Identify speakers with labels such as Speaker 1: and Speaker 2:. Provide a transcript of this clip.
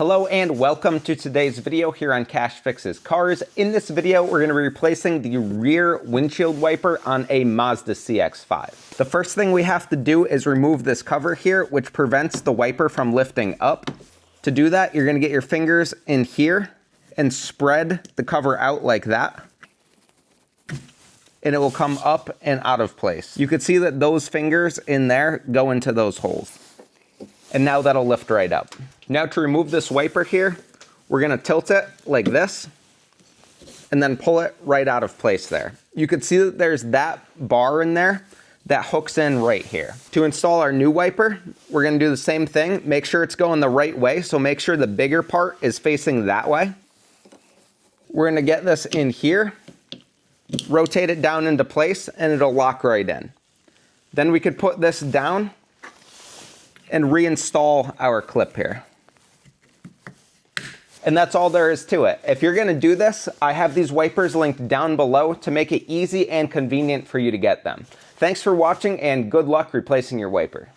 Speaker 1: Hello and welcome to today's video here on Cash Fixes Cars. In this video, we're going to be replacing the rear windshield wiper on a Mazda CX5. The first thing we have to do is remove this cover here, which prevents the wiper from lifting up. To do that, you're going to get your fingers in here and spread the cover out like that. And it will come up and out of place. You can see that those fingers in there go into those holes. And now that'll lift right up. Now to remove this wiper here, we're gonna tilt it like this and then pull it right out of place there. You can see that there's that bar in there that hooks in right here. To install our new wiper, we're gonna do the same thing. Make sure it's going the right way, so make sure the bigger part is facing that way. We're gonna get this in here, rotate it down into place, and it'll lock right in. Then we could put this down and reinstall our clip here. And that's all there is to it. If you're gonna do this, I have these wipers linked down below to make it easy and convenient for you to get them. Thanks for watching and good luck replacing your wiper.